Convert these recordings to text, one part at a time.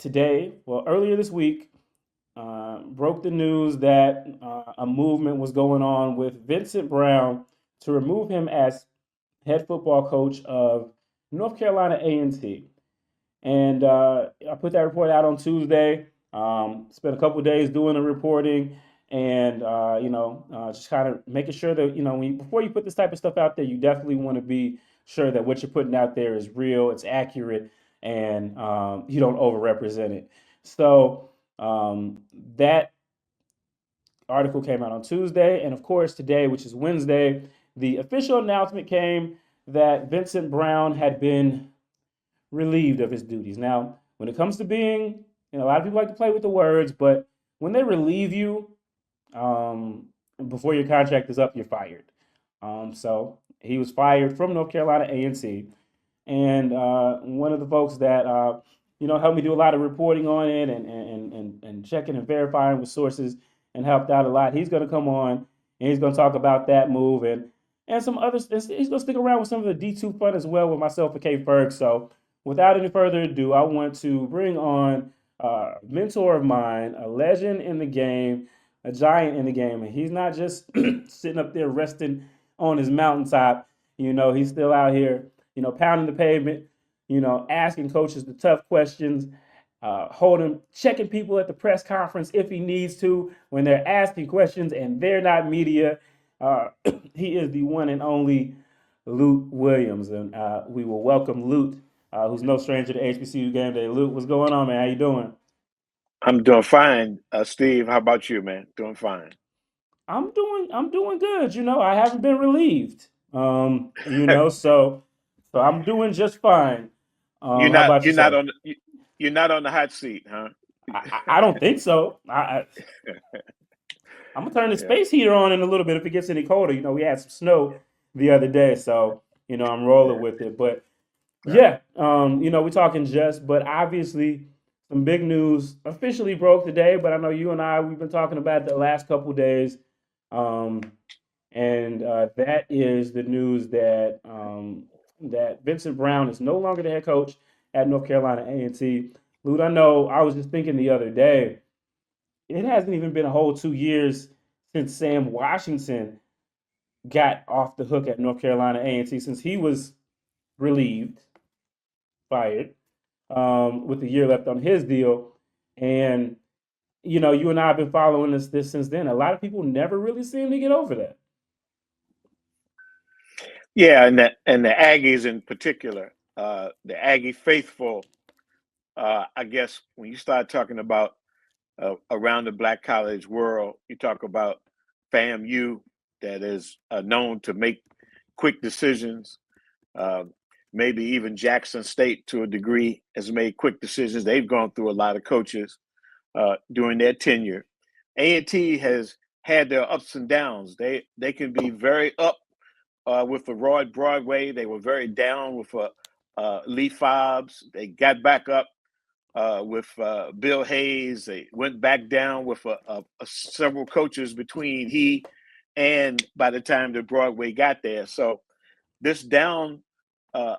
earlier this week, broke the news that a movement was going on with Vincent Brown to remove him as head football coach of North Carolina A&T. And I put that report out on Tuesday. Spent a couple of days doing the reporting, and just kind of making sure that before you put this type of stuff out there, you definitely want to be sure that what you're putting out there is real, it's accurate, and you don't overrepresent it. So that article came out on Tuesday, and of course today, which is Wednesday, the official announcement came that Vincent Brown had been relieved of his duties. Now, when it comes to being, a lot of people like to play with the words, but when they relieve you before your contract is up, you're fired. So he was fired from North Carolina A&T, and one of the folks that helped me do a lot of reporting on it and checking and verifying with sources and helped out a lot. He's going to come on and he's going to talk about that move and some others. He's going to stick around with some of the D2 fun as well with myself and K Ferg. So without any further ado, I want to bring on a mentor of mine, a legend in the game, a giant in the game. And he's not just sitting up there resting on his mountaintop. He's still out here, pounding the pavement, asking coaches the tough questions, checking people at the press conference if he needs to when they're asking questions and they're not media. He is the one and only Lut Williams. And we will welcome Lut, who's no stranger to HBCUGameday. Lut, what's going on, man? How you doing? I'm doing fine, Steve. How about you, man? Doing fine. I'm doing good. I haven't been relieved. So I'm doing just fine. You're How not about you're not yourself? on you're not on the hot seat, huh? I don't think so. I'm gonna turn the Yeah, space heater on in a little bit if it gets any colder. We had some snow the other day, so I'm rolling yeah, with it. But right. yeah, we're talking but obviously some big news officially broke today. But I know you and we've been talking about it the last couple of days, um, and that is the news that Vincent Brown is no longer the head coach at North Carolina A&T. Lute, I know I was just thinking the other day it hasn't even been a whole 2 years since Sam Washington got off the hook at North Carolina A&T since he was relieved, fired, with a year left on his deal. And you and I have been following this since then. A lot of people never really seem to get over that. Yeah, and the Aggies in particular, the Aggie faithful. I guess when you start talking about around the Black college world, you talk about FAMU that is known to make quick decisions. Uh, Maybe even Jackson State to a degree has made quick decisions. They've gone through a lot of coaches during their tenure. A&T has had their ups and downs. They can be very up with the Roy Broadway. They were very down with Lee Fobbs. They got back up with Bill Hayes. They went back down with several coaches between he and by the time the Broadway got there. So this trend or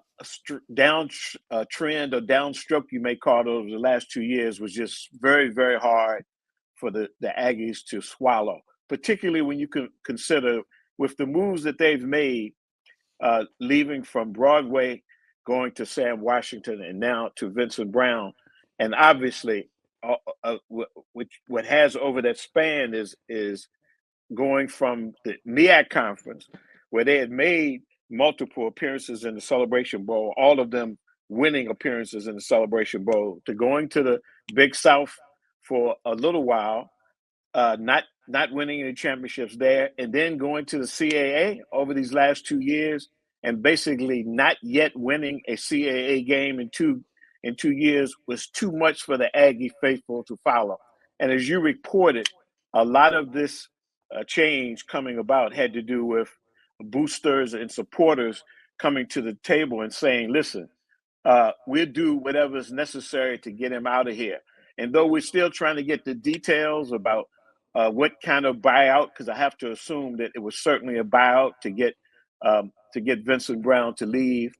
downstroke, you may call it, over the last 2 years was just very, very hard for the Aggies to swallow, particularly when you can consider with the moves that they've made, leaving from Broadway, going to Sam Washington, and now to Vincent Brown. And obviously, what has over that span is going from the MEAC conference, where they had made multiple appearances in the Celebration Bowl, all of them winning appearances in the Celebration Bowl, to going to the Big South for a little while, not winning any championships there, and then going to the CAA over these last 2 years, and basically not yet winning a CAA game in 2 years was too much for the Aggie faithful to follow. And as you reported, a lot of this change coming about had to do with boosters and supporters coming to the table and saying, listen, we'll do whatever is necessary to get him out of here. And though we're still trying to get the details about what kind of buyout, because I have to assume that it was certainly a buyout to get Vincent Brown to leave.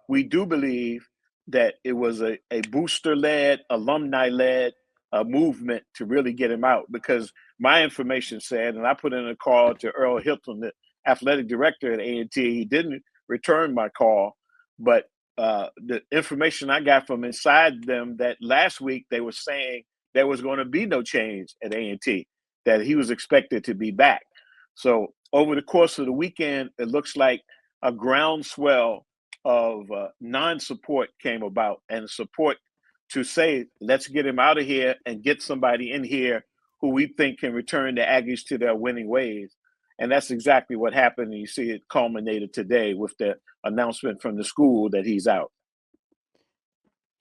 We do believe that it was a booster-led, alumni-led movement to really get him out, because my information said, and I put in a call to Earl Hilton, the athletic director at A&T. He didn't return my call, but the information I got from inside them, that last week they were saying there was going to be no change at A&T, that he was expected to be back. So over the course of the weekend, it looks like a groundswell of non-support came about, and support to say, let's get him out of here and get somebody in here who we think can return the Aggies to their winning ways. And that's exactly what happened. And you see it culminated today with the announcement from the school that he's out.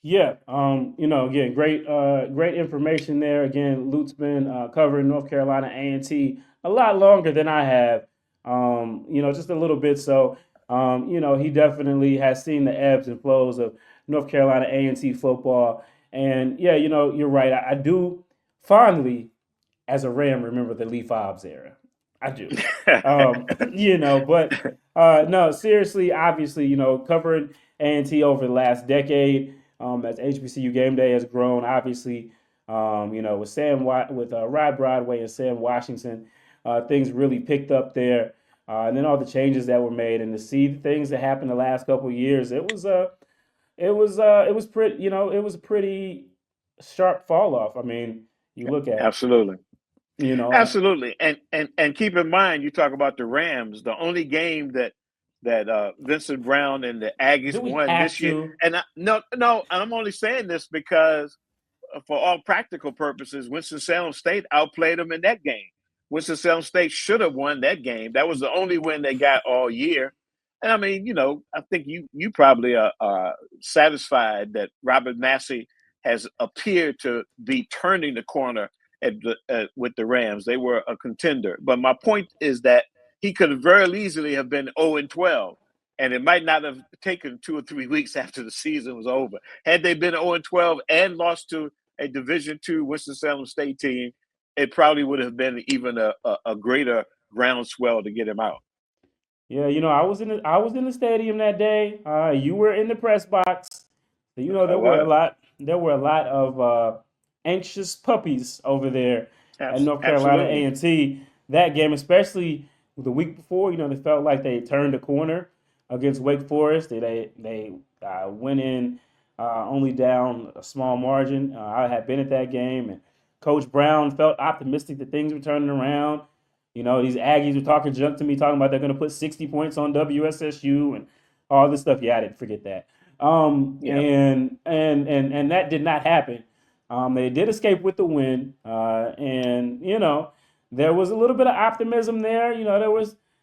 Yeah, again, great information there. Again, Lut's been covering North Carolina A&T a lot longer than I have, just a little bit. So, he definitely has seen the ebbs and flows of North Carolina A&T football. And yeah, you're right. I do fondly, as a Ram, remember the Lee Fobbs era. I do. But no, seriously, obviously, covering A&T over the last decade, as HBCUGameday has grown, obviously, with Rod Broadway and Sam Washington, things really picked up there, and then all the changes that were made, and to see the things that happened the last couple of years, it was a pretty sharp fall off. I mean, you look at it, Absolutely. you know, and Absolutely. And keep in mind, you talk about the Rams, the only game that Vincent Brown and the Aggies do we won have this year. to? And no, I'm only saying this because for all practical purposes, Winston-Salem State outplayed them in that game. Winston-Salem State should have won that game. That was the only win they got all year. And I mean, I think you probably are satisfied that Robert Massey has appeared to be turning the corner with the Rams. They were a contender. But my point is that he could very easily have been 0-12, and it might not have taken 2 or 3 weeks after the season was over. Had they been 0-12 and lost to a Division II Winston-Salem State team, it probably would have been even a greater groundswell to get him out. Yeah, I was in the stadium that day. You were in the press box. So, I was. there were a lot of anxious puppies over there at North Carolina Absolutely. A&T. That game, especially the week before, they felt like they turned a corner against Wake Forest. They went in only down a small margin. I had been at that game, and Coach Brown felt optimistic that things were turning around. These Aggies were talking junk to me, talking about they're going to put 60 points on WSSU and all this stuff. Yeah, I didn't forget that. Yeah. And that did not happen. They did escape with the win, and there was a little bit of optimism there.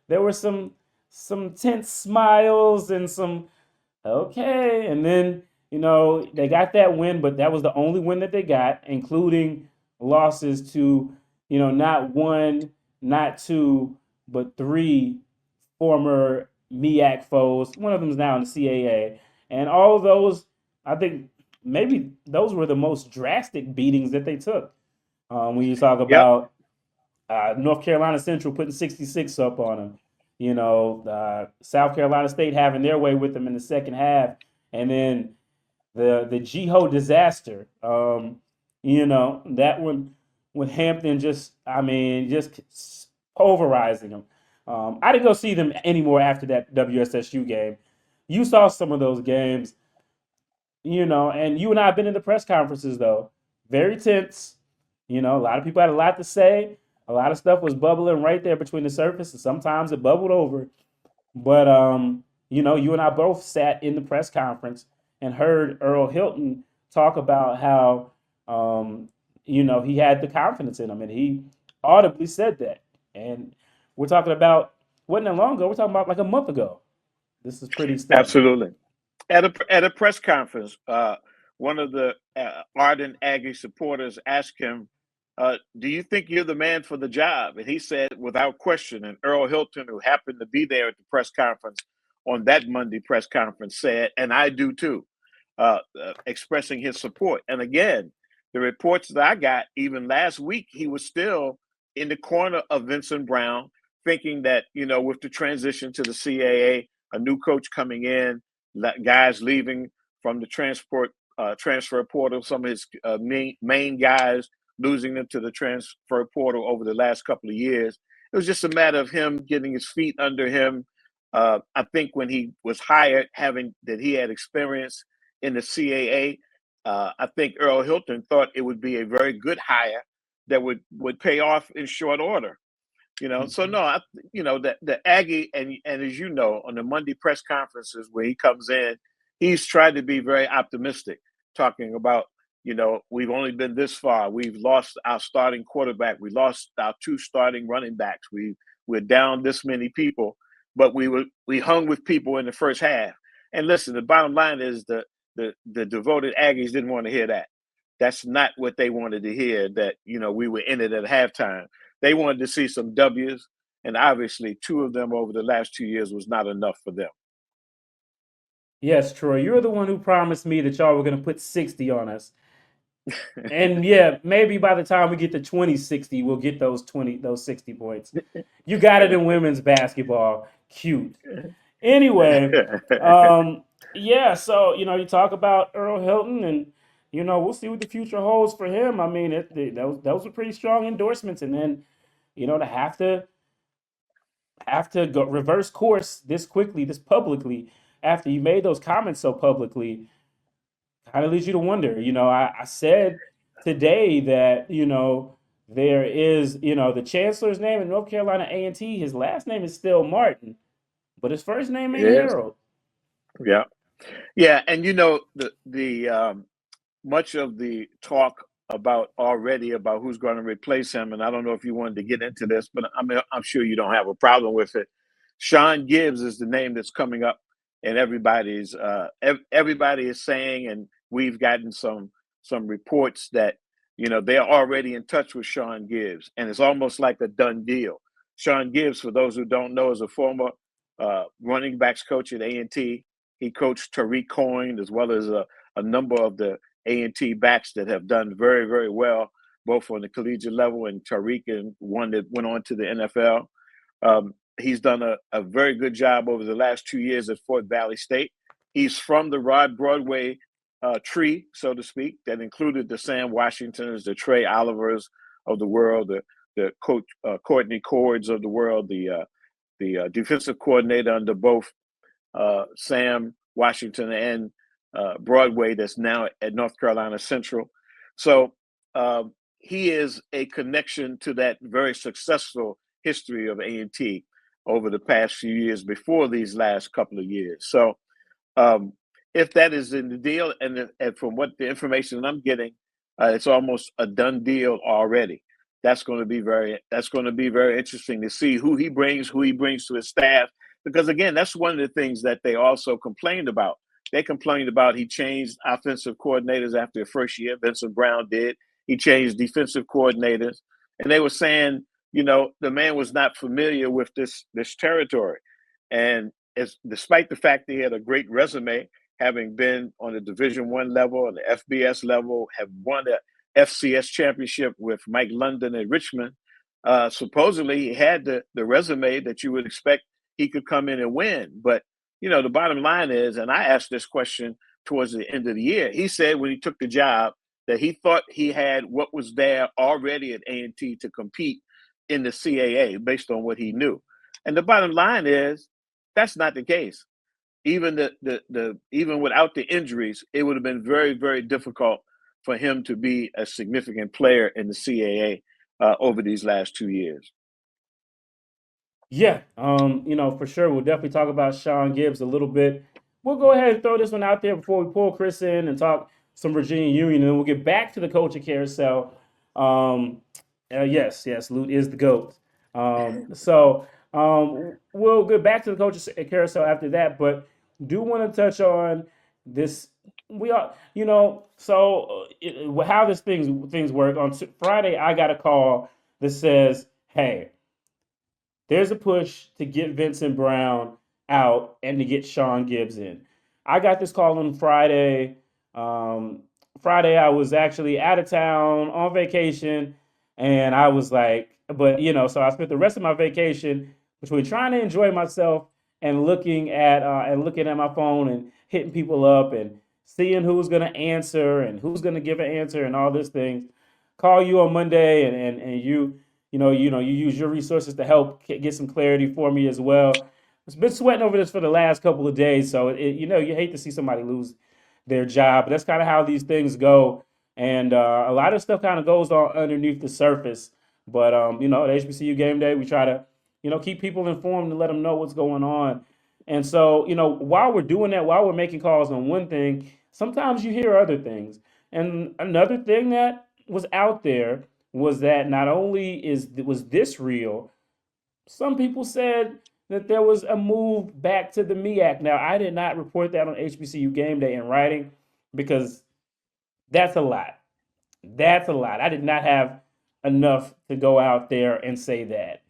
There were some tense smiles and some okay, and then they got that win, but that was the only win that they got, including losses to not one, not two, but three former MEAC foes. One of them is now in the CAA, and all of those, I think maybe those were the most drastic beatings that they took. When you talk Yep. about North Carolina Central putting 66 up on them, South Carolina State having their way with them in the second half, and then the Jiho disaster. That one with Hampton just pulverizing them. I didn't go see them anymore after that WSSU game. You saw some of those games, and you and I have been in the press conferences though. Very tense. A lot of people had a lot to say. A lot of stuff was bubbling right there between the surface, and sometimes it bubbled over. But you and I both sat in the press conference and heard Earl Hilton talk about how he had the confidence in him, and he audibly said that. And we're talking about wasn't that long ago. We're talking about like a month ago. This is pretty stunning. Absolutely. At a press conference, one of the ardent Aggie supporters asked him, "Do you think you're the man for the job?" And he said, without question. And Earl Hilton, who happened to be there at the press conference on that Monday press conference, said, "And I do too," expressing his support. And again, the reports that I got, even last week, he was still in the corner of Vincent Brown, thinking that with the transition to the CAA, a new coach coming in, guys leaving from the transfer portal. Some of his main guys, losing them to the transfer portal over the last couple of years. It was just a matter of him getting his feet under him. I think when he was hired, having that he had experience in the CAA, I think Earl Hilton thought it would be a very good hire that would pay off in short order. So no, the Aggie, and as you know, on the Monday press conferences where he comes in, he's tried to be very optimistic, talking about, we've only been this far. We've lost our starting quarterback. We lost our 2 starting running backs. We're down this many people, but we hung with people in the first half. And listen, the bottom line is the devoted Aggies didn't want to hear that. That's not what they wanted to hear, that, we were in it at halftime. They wanted to see some W's, and obviously 2 of them over the last 2 years was not enough for them. Yes, Troy, you're the one who promised me that y'all were going to put 60 on us. And yeah, maybe by the time we get to 2060, we'll get those 60 points. You got it in women's basketball. Cute. Anyway, yeah, so, you talk about Earl Hilton, and, we'll see what the future holds for him. I mean, those were pretty strong endorsements. And then, to have to go reverse course this quickly, this publicly, after you made those comments so publicly, kind of leads you to wonder. I said today that, there is, the chancellor's name in North Carolina A&T, his last name is still Martin, but his first name ain't Harold. Yeah. Yeah. And, the much of the talk about who's going to replace him, and I don't know if you wanted to get into this, but I'm sure you don't have a problem with it. Sean Gibbs is the name that's coming up, and everybody is saying, and we've gotten some reports that they're already in touch with Sean Gibbs, and it's almost like a done deal. Sean Gibbs, for those who don't know, is a former running backs coach at A&T. He coached Tariq Cohen, as well as a number of the A&T backs that have done very, very well, both on the collegiate level, and Tariq, and one that went on to the NFL. He's done a very good job over the last 2 years at Fort Valley State. He's from the Rod Broadway tree, so to speak, that included the Sam Washingtons, the Trey Olivers of the world, the coach Courtney Cords of the world, the defensive coordinator under both Sam Washington and Broadway, that's now at North Carolina Central. So he is a connection to that very successful history of A&T over the past few years before these last couple of years. So if that is in the deal, and from what the information I'm getting, it's almost a done deal already. That's going to be very interesting to see who he brings to his staff, because again, that's one of the things that they also complained about. They complained about he changed offensive coordinators after the first year. Vincent Brown did. He changed defensive coordinators, and they were saying, the man was not familiar with this territory. And despite the fact that he had a great resume, having been on the Division I level and the FBS level, have won the FCS championship with Mike London at Richmond, supposedly he had the resume that you would expect he could come in and win. But, the bottom line is, and I asked this question towards the end of the year, he said when he took the job that he thought he had what was there already at A&T to compete in the CAA based on what he knew. And the bottom line is, that's not the case. Even even without the injuries, it would have been very, very difficult for him to be a significant player in the CAA over these last 2 years. Yeah, for sure. We'll definitely talk about Sean Gibbs a little bit. We'll go ahead and throw this one out there before we pull Chris in and talk some Virginia Union, and then we'll get back to the coaching carousel. Yes, Lut is the GOAT. We'll get back to the coaching carousel after that, but do want to touch on this. We are, how this things work. On Friday, I got a call that says, "Hey, there's a push to get Vincent Brown out and to get Sean Gibbs in." I got this call on Friday. Friday, I was actually out of town on vacation, and I was like, so I spent the rest of my vacation between trying to enjoy myself and looking at my phone and hitting people up and seeing who's going to answer and who's going to give an answer and all these things. Call you on Monday, and you use your resources to help get some clarity for me as well. It's been sweating over this for the last couple of days, so you hate to see somebody lose their job, but that's kind of how these things go. And a lot of stuff kind of goes on underneath the surface. But at HBCU Game Day, we try to keep people informed and let them know what's going on. And so while we're doing that, while we're making calls on one thing, sometimes you hear other things. And another thing that was out there was that not only was this real, some people said that there was a move back to the MEAC. Now, I did not report that on HBCU Game Day in writing because that's a lot. That's a lot. I did not have enough to go out there and say that.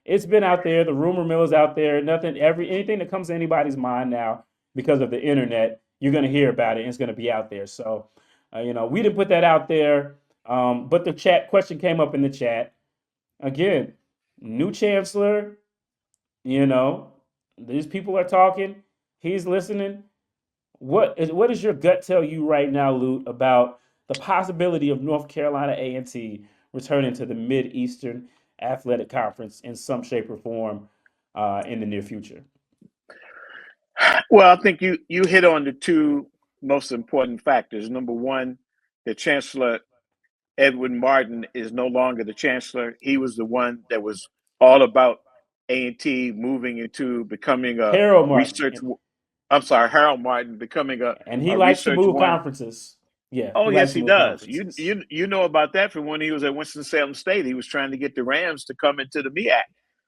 It's been out there. The rumor mill is out there. Anything that comes to anybody's mind now because of the internet, you're going to hear about it and it's going to be out there. So, we didn't put that out there. But the chat question came up in the chat. Again, new chancellor, these people are talking. He's listening. What does your gut tell you right now, Lut, about the possibility of North Carolina A&T returning to the Mid-Eastern Athletic Conference in some shape or form in the near future? Well, I think you hit on the two most important factors. Number one, the Chancellor, Edwin Martin, is no longer the Chancellor. He was the one that was all about A&T moving into becoming a Harold research. Martin. I'm sorry, Harold Martin becoming and he a likes to research move one. conferences. Yeah. Oh, he yes, likes to he move does. conferences. You know about that from when he was at Winston-Salem State. He was trying to get the Rams to come into the MEAC.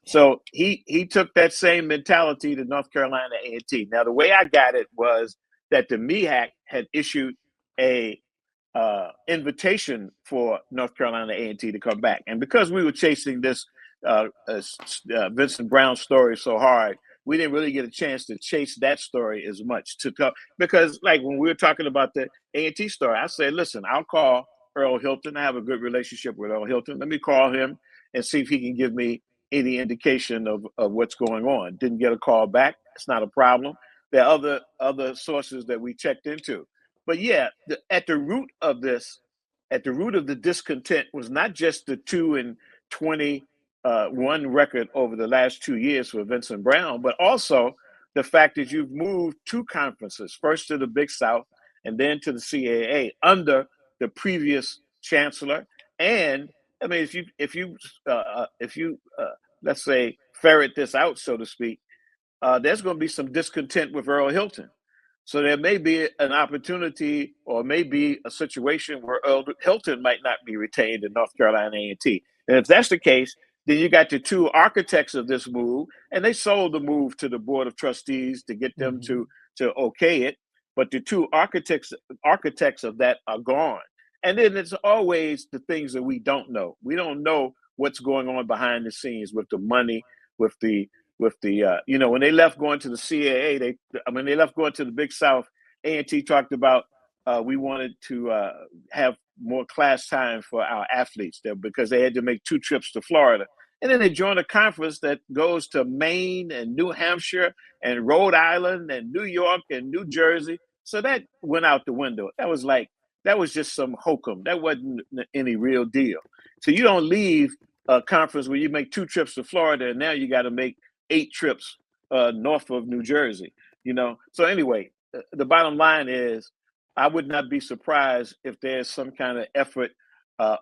So he took that same mentality to North Carolina A&T. Now, the way I got it was that the MEAC had issued a invitation for North Carolina A&T to come back, and because we were chasing this Vincent Brown story so hard, we didn't really get a chance to chase that story as much to come, because like when we were talking about the A&T story, I said, listen, I'll call Earl Hilton. I have a good relationship with Earl Hilton. Let me call him and see if he can give me any indication of what's going on. Didn't get a call back. It's not a problem. There are other sources that we checked into. But yeah, at the root of the discontent was not just the 2-21 record over the last 2 years for Vincent Brown, but also the fact that you've moved two conferences, first to the Big South and then to the CAA under the previous chancellor. And I mean, if you let's say ferret this out, so to speak, there's going to be some discontent with Earl Hilton. So there may be an opportunity, or maybe a situation where Earl Hilton might not be retained in North Carolina A&T. And if that's the case, then you got the two architects of this move, and they sold the move to the Board of Trustees to get them to okay it. But the two architects of that are gone. And then it's always the things that we don't know. We don't know what's going on behind the scenes with the money, with the when they left going to the CAA, they left going to the Big South. A&T talked about we wanted to have more class time for our athletes there because they had to make 2 trips to Florida. And then they joined a conference that goes to Maine and New Hampshire and Rhode Island and New York and New Jersey. So that went out the window. That was just some hokum. That wasn't any real deal. So you don't leave a conference where you make 2 trips to Florida and now you got to make 8 trips north of New Jersey, So anyway, the bottom line is I would not be surprised if there's some kind of effort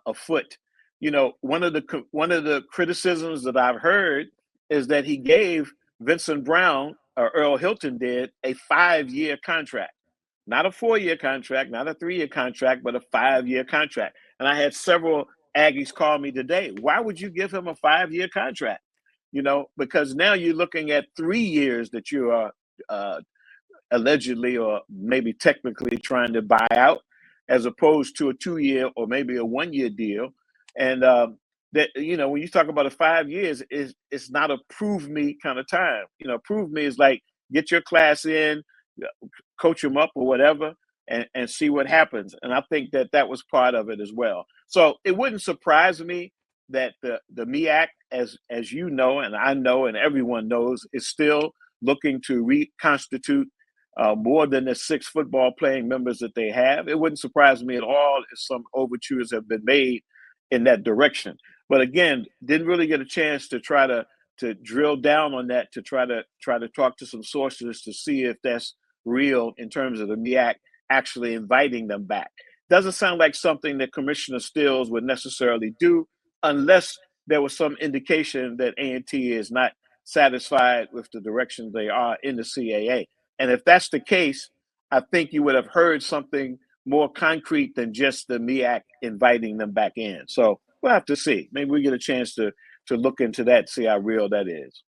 afoot. One of the criticisms that I've heard is that he gave Vincent Brown, or Earl Hilton did, a 5-year contract. Not a 4-year contract, not a 3-year contract, but a 5-year contract. And I had several Aggies call me today. Why would you give him a 5-year contract? Because now you're looking at 3 years that you are allegedly or maybe technically trying to buy out, as opposed to a 2-year or maybe a 1-year deal. And that when you talk about a 5 years, it's not a prove me kind of time. Prove me is like get your class in, coach them up or whatever, and see what happens. And I think that was part of it as well. So it wouldn't surprise me that the MEAC, as you know, and I know, and everyone knows, is still looking to reconstitute more than the 6 football playing members that they have. It wouldn't surprise me at all if some overtures have been made in that direction. But again, didn't really get a chance to try to drill down on that, to try to talk to some sources to see if that's real in terms of the MEAC actually inviting them back. Doesn't sound like something that Commissioner Stills would necessarily do unless there was some indication that A&T is not satisfied with the direction they are in the CAA. And if that's the case, I think you would have heard something more concrete than just the MEAC inviting them back in. So we'll have to see. Maybe we get a chance to look into that, see how real that is.